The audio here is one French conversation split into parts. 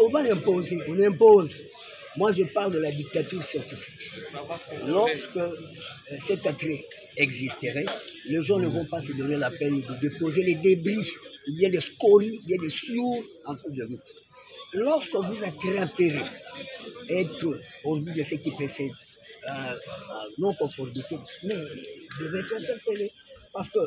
on va imposer, on impose. Moi, je parle de la dictature scientifique. Lorsque cet attrait existerait, les gens ne vont pas se donner la peine de déposer les débris, ou bien des scories, ou bien des siours en cours de route. Lorsque vous attraperez être au bout de ce qui précède, non conformité, mais devez être interpellé. Parce que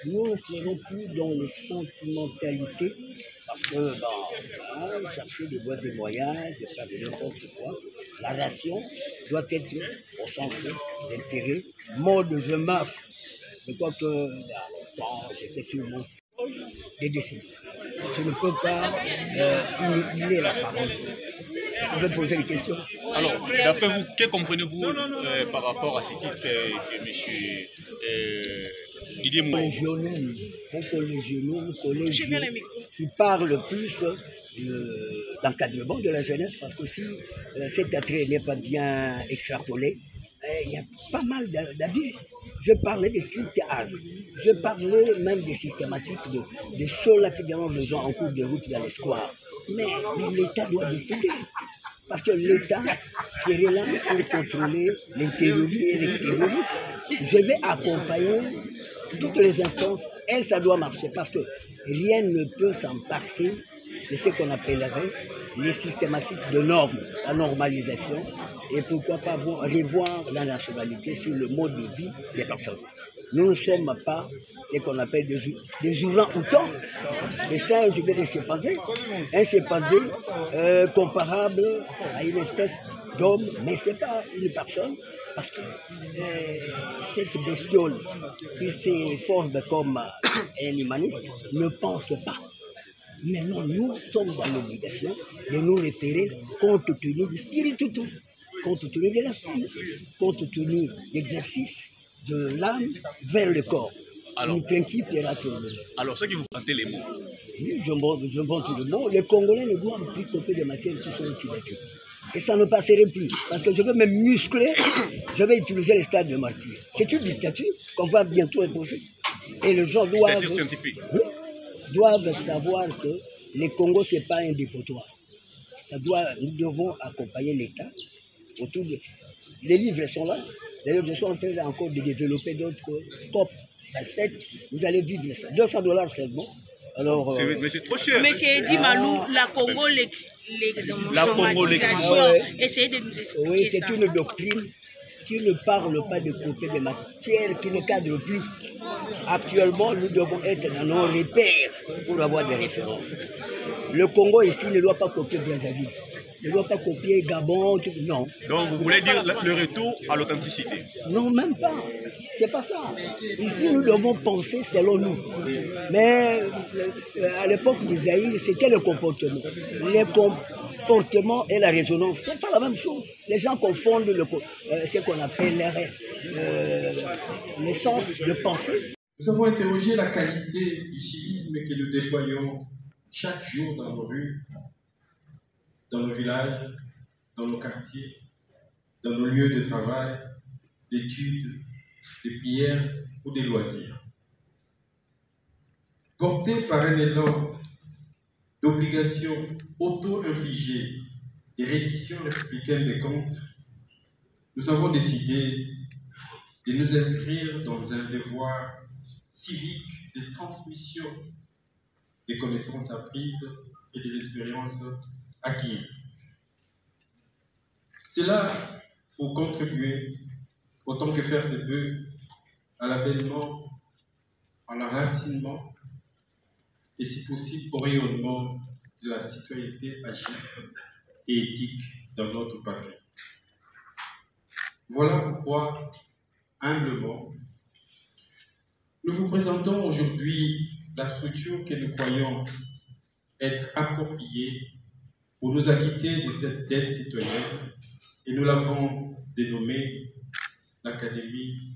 nous ne serons plus dans les sentimentalités, parce que chercher des voies et moyens, de faire de n'importe quoi. La ration doit être au centre d'intérêt, mode de marche. Je crois que j'étais sur mon des décisions. Je ne peux pas humilier la parole. Vous pouvez poser des questions. Alors, d'après vous, que comprenez-vous par rapport à ce titre que M. Didier Moué? Les genoux, qui parlent plus d'encadrement de la jeunesse, parce que si cet attrait n'est pas bien extrapolé, il y a pas mal d'abus. Je parlais des strict âge. Je parlais même des systématiques de ceux-là qui dérangent les gens en cours de route dans les squares. Mais l'État doit décider. Parce que l'État serait là pour contrôler l'intériorité et l'extériorité. Je vais accompagner toutes les instances et ça doit marcher. Parce que rien ne peut s'en passer de ce qu'on appellerait les systématiques de normes, la normalisation, et pourquoi pas revoir la nationalité sur le mode de vie des personnes. Nous ne sommes pas ce qu'on appelle des ourans-outans, des singes ou des chimpanzés. Un chimpanzé comparable à une espèce d'homme, mais ce n'est pas une personne, parce que cette bestiole qui se forme comme un humaniste ne pense pas. Mais non, nous sommes dans l'obligation de nous référer compte tenu du spiritu, compte tenu de l'esprit, compte tenu de l'exercice de l'âme vers le corps. Alors, ceux qui vous vantez les mots. Oui, je vante tout le mot. Les Congolais ne doivent plus copier des matières qui sont utilisées. Et ça ne passerait plus. Parce que je vais me muscler, je vais utiliser les stades de martyr. C'est une dictature qu'on va bientôt imposer. Et les gens doivent savoir que le Congo, ce n'est pas un dépotoir. Nous devons accompagner l'État autour de... Les livres sont là. D'ailleurs, je suis en train encore de développer d'autres COP 27. Vous allez vivre ça. $200 seulement. Alors, mais c'est trop cher. Monsieur Eddy Malou, la Congo essayez de nous expliquer. Oui, c'est une doctrine qui ne parle pas de copier des matières, qui ne cadre plus. Actuellement, nous devons être dans nos repères pour avoir des références. Le Congo ici ne doit pas copier Brazzaville. Ne doit pas copier Gabon, tout, non. Donc vous voulez dire le retour à l'authenticité? Non, même pas. C'est pas ça. Ici, nous devons penser selon nous. Mais à l'époque d'Isaïe, c'était le comportement. Le comportement et la résonance, c'est pas la même chose. Les gens confondent ce qu'on appellerait l'essence de pensée. Nous avons interrogé la qualité du civisme que nous déployons chaque jour dans nos rues, dans nos villages, dans nos quartiers, dans nos lieux de travail, d'études, de prières ou de loisirs. Portés par un élan d'obligation auto-infligée et reddition républicaine des comptes, nous avons décidé de nous inscrire dans un devoir civique de transmission des connaissances apprises et des expériences acquises. Cela pour contribuer, autant que faire se peut, à l'avènement, à l'enracinement et si possible au rayonnement de la citoyenneté agique et éthique dans notre patrie. Voilà pourquoi, humblement, nous vous présentons aujourd'hui la structure que nous croyons être appropriée pour nous acquitter de cette dette citoyenne, et nous l'avons dénommée l'Académie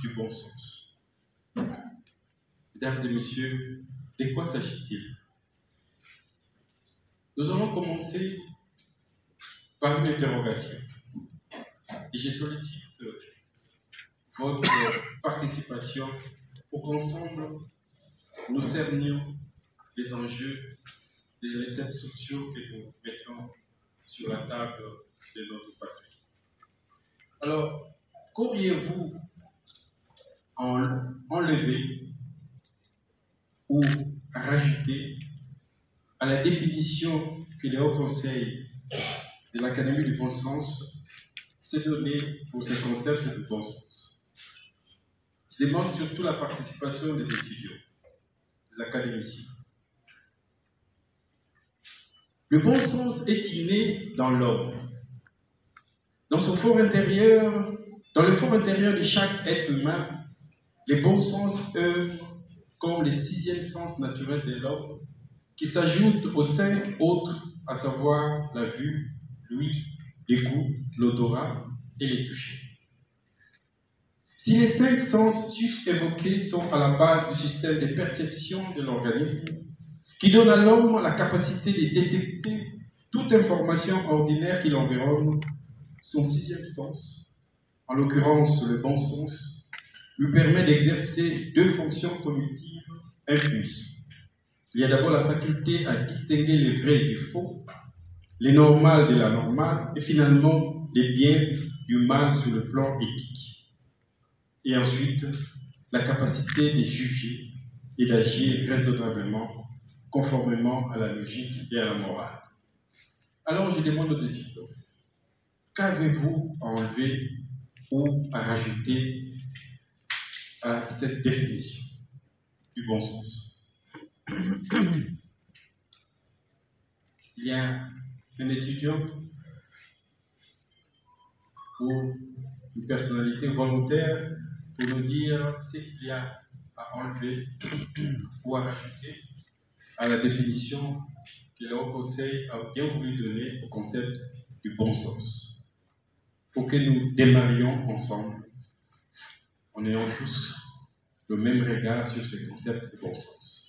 du bon sens. Mesdames et messieurs, de quoi s'agit-il? Nous allons commencer par une interrogation. Et je sollicite votre participation pour qu'ensemble nous cernions les enjeux des récits sociaux que nous mettons sur la table de notre patrie. Alors, qu'auriez-vous enlevé ou rajouté à la définition que le Haut Conseil de l'Académie du bon sens s'est donné pour ces concepts de bon sens? Je demande surtout la participation des étudiants, des académiciens. Le bon sens est inné dans l'homme. Dans son fort intérieur, dans le fort intérieur de chaque être humain, les bons sens œuvrent comme les sixièmes sens naturels de l'homme, qui s'ajoutent aux 5 autres, à savoir la vue, l'ouïe, les goûts, l'odorat et les touchés. Si les 5 sens sus évoqués sont à la base du système de perception de l'organisme, qui donne à l'homme la capacité de détecter toute information ordinaire qui l'environne, son 6e sens, en l'occurrence le bon sens, lui permet d'exercer 2 fonctions cognitives incluses. Il y a d'abord la faculté à distinguer les vrais du faux, les normales de la normale, et finalement les biens du mal sur le plan éthique. Et ensuite, la capacité de juger et d'agir raisonnablement, conformément à la logique et à la morale. Alors je demande aux étudiants, qu'avez-vous à enlever ou à rajouter à cette définition du bon sens? Il y a un étudiant ou une personnalité volontaire pour nous dire ce qu'il y a à enlever ou à rajouter à la définition que le Haut Conseil a bien voulu donner au concept du bon sens, pour que nous démarrions ensemble en ayant tous le même regard sur ce concept de bon sens.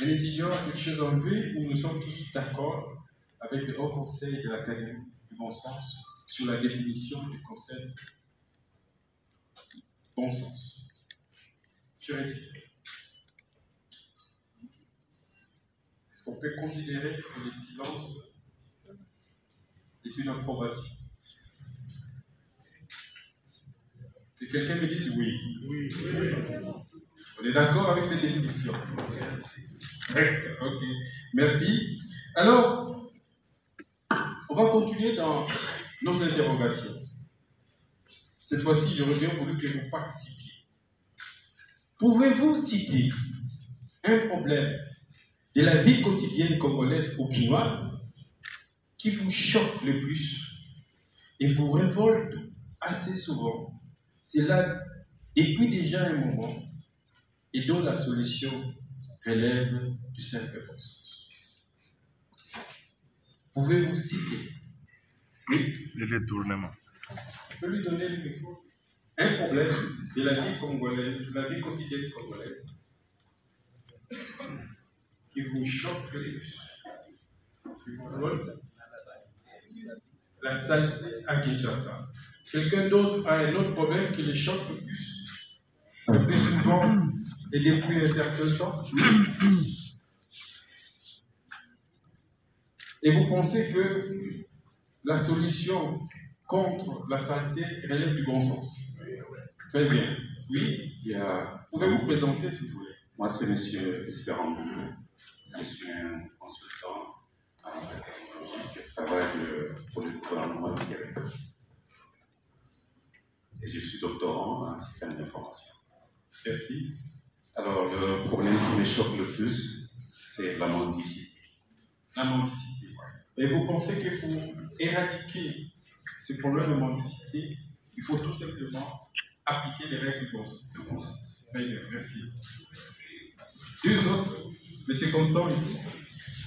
Un étudiant a quelque chose à enlever où nous sommes tous d'accord avec le Haut Conseil de l'Académie du bon sens sur la définition du concept bon sens. Cher étudiant, est-ce qu'on peut considérer que le silence est une approbation? Que quelqu'un me dise oui. Oui. On est d'accord avec cette définition? Ok, merci. Alors, on va continuer dans nos interrogations. Cette fois-ci, j'aurais bien voulu que vous participiez. Pouvez-vous citer un problème de la vie quotidienne congolaise ou quinoise qui vous choque le plus et vous révolte assez souvent, cela depuis déjà un moment, et dont la solution relève du simple bon sens? Pouvez-vous citer? Oui. Le détournement. Je peux lui donner le micro. Un problème de la vie congolaise, de la vie quotidienne congolaise, qui vous choque le plus. La saleté à Kinshasa. Quelqu'un d'autre a un autre problème qui le choque le plus souvent et depuis un certain temps. Et vous pensez que la solution contre la saleté relève du bon sens? Très bien. Oui, pouvez-vous présenter si vous voulez? Moi, c'est M. Espérant. Je suis un consultant en technologie. Je travaille pour le gouvernement du Québec. Et je suis doctorant en système d'information. Merci. Alors, le problème qui me choque le plus, c'est la mendicité. La mendicité, oui. Et vous pensez qu'il faut éradiquer ce problème de mendicité? Il faut tout simplement appliquer les règles du bon sens. Très bien, merci. 2 autres. M. Constant ici.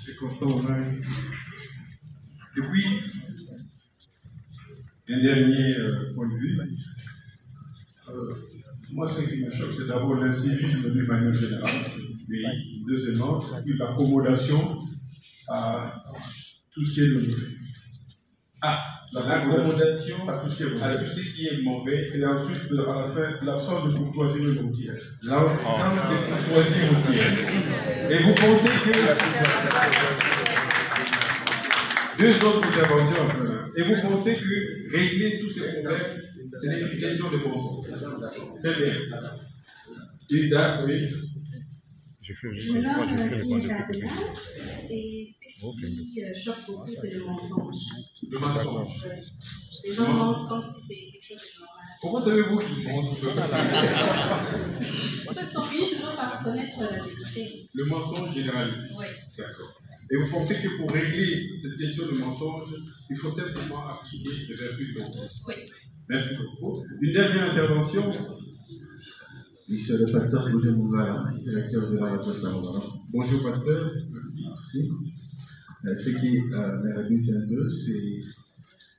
M. Constant Omer. Et puis, un dernier point de vue. Moi, ce qui me choque, c'est d'abord l'incivisme d'une manière générale. Et deuxièmement, l'accommodation à tout ce qui est le nouveau. L'accommodation à tout ce qui est mauvais. à tout ce qui est mauvais. Et ensuite, à la fin, l'absence de courtoisie routière. L'absence de courtoisie routière. Et vous pensez que... Deux autres interventions. Et vous pensez que régler tous ces problèmes, c'est une question de bon sens. Très bien. Une dame, oui. Je fais le banc de Et ce qui choque beaucoup, c'est le mensonge. Le mensonge. Les gens mentent comme si c'était quelque chose de normal. Comment savez-vous qu'ils mentent? Parce qu'on finit toujours par connaître la vérité. Le mensonge généralisé. Oui. D'accord. Et vous pensez que pour régler cette question de mensonge, il faut simplement appliquer les vertus de bon sens? Oui. Merci beaucoup. Une dernière intervention. Monsieur le pasteur Claude Moungala, directeur de la radio Saint-Laurent. Bonjour pasteur. Merci. Ce qui m'érabute un peu, c'est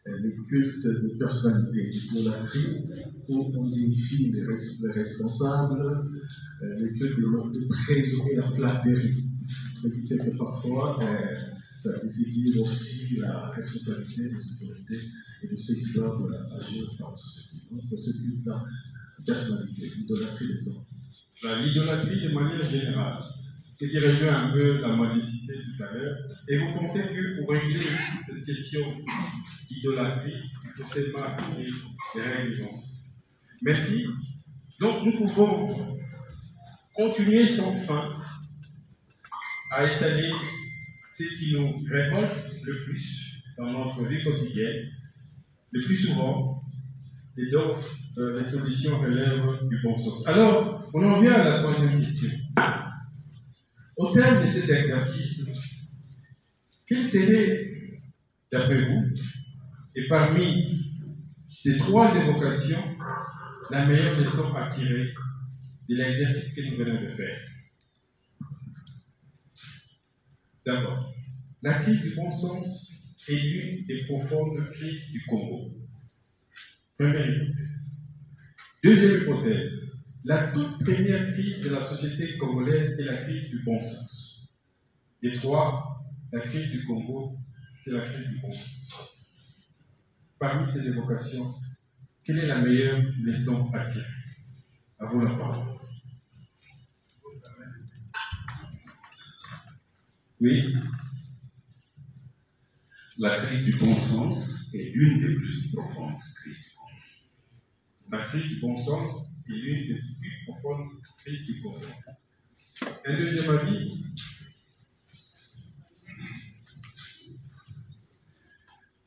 les cultes de personnalité, l'idolâtrie, où on défie les responsables, les cultes de présumer la flatterie. Ce qui fait que parfois, ça déséquilibre aussi la responsabilité des autorités et de ceux qui doivent agir dans la société. Donc, ce culte-là, personnalité, l'idolâtrie des hommes. L'idolâtrie de manière générale, ce qui rejoint un peu la mendicité tout à l'heure. Et vous pensez que pour régler cette question d'idolâtrie, il faut seulement appliquer les règles du bon sens. Merci. Donc nous pouvons continuer sans fin à étaler ce qui nous révolte le plus dans notre vie quotidienne, le plus souvent, et donc les solutions relèvent du bon sens. Alors, on en vient à la troisième question. Au terme de cet exercice, quelle serait, d'après vous, et parmi ces trois évocations, la meilleure leçon à tirer de l'exercice que nous venons de faire? D'abord, la crise du bon sens est l'une des profondes crises du Congo. Première hypothèse. Deuxième hypothèse, la toute première crise de la société congolaise est la crise du bon sens. Et trois, la crise du Congo, c'est la crise du bon sens. Parmi ces évocations, quelle est la meilleure leçon à tirer? À vous la parole. Oui. La crise du bon sens est l'une des plus profondes crises du Congo. La crise du bon sens est l'une des plus profondes crises du Congo. Un deuxième avis?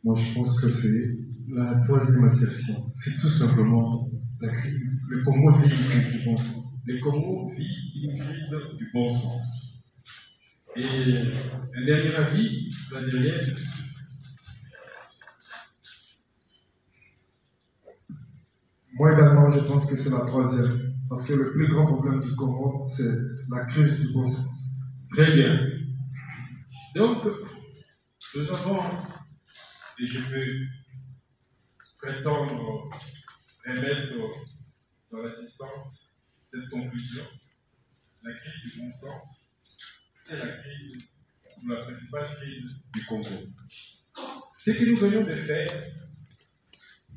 Moi, je pense que c'est la troisième assertion. C'est tout simplement la crise. Le Congo vit une crise du bon sens. Le Congo vit une crise du bon sens. Et un dernier avis, la dernière. Moi également, je pense que c'est la troisième. Parce que le plus grand problème du Congo, c'est la crise du bon sens. Très bien. Donc, nous avons, et je peux prétendre remettre dans l'assistance cette conclusion, la crise du bon sens, c'est la crise, ou la principale crise du Congo. Ce que nous venons de faire,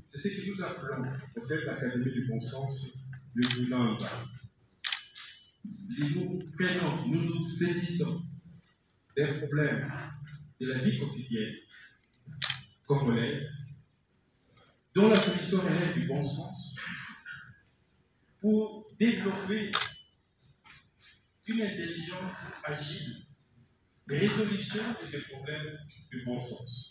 c'est ce que nous appelons au sein de l'Académie du bon sens le Boulanga. Nous prenons, nous nous saisissons des problèmes de la vie quotidienne congolaise, dont la solution relève du bon sens, pour développer une intelligence agile de résolution de ces problèmes de bon sens.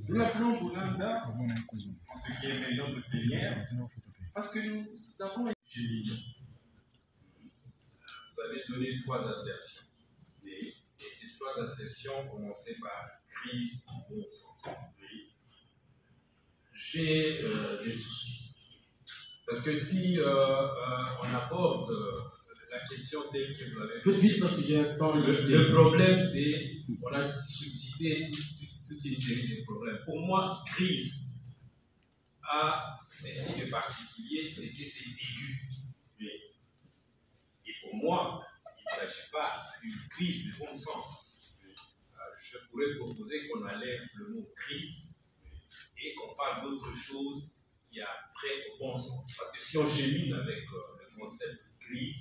Nous l'appelons Boulanda, entre guillemets notre plénière, parce que nous avons vous avez donné trois assertions. Et ces trois assertions commençaient par crise du bon sens. J'ai des soucis. Parce que si on aborde la question telle que vous l'avez fait, vite parce que j'ai un temps. Le problème, c'est qu'on a suscité toute une série de problèmes. Pour moi, crise a ceci de particulier, c'est que c'est aigu. Et pour moi, il ne s'agit pas d'une crise de bon sens. Je pourrais proposer qu'on enlève le mot crise et qu'on parle d'autre chose qui a trait au bon sens. Parce que si on chemine avec le concept de crise,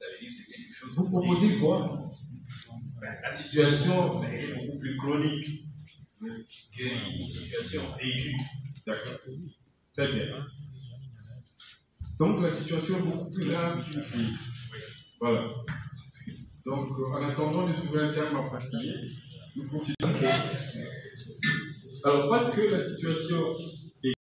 ça veut dire que c'est quelque chose. Vous proposez quoi? La situation, c'est beaucoup plus chronique qu'une situation aiguë. D'accord. Très bien. Donc la situation est beaucoup plus grave qu'une crise. Voilà. Donc en attendant de trouver un terme approprié, nous considérons que... Alors parce que la situation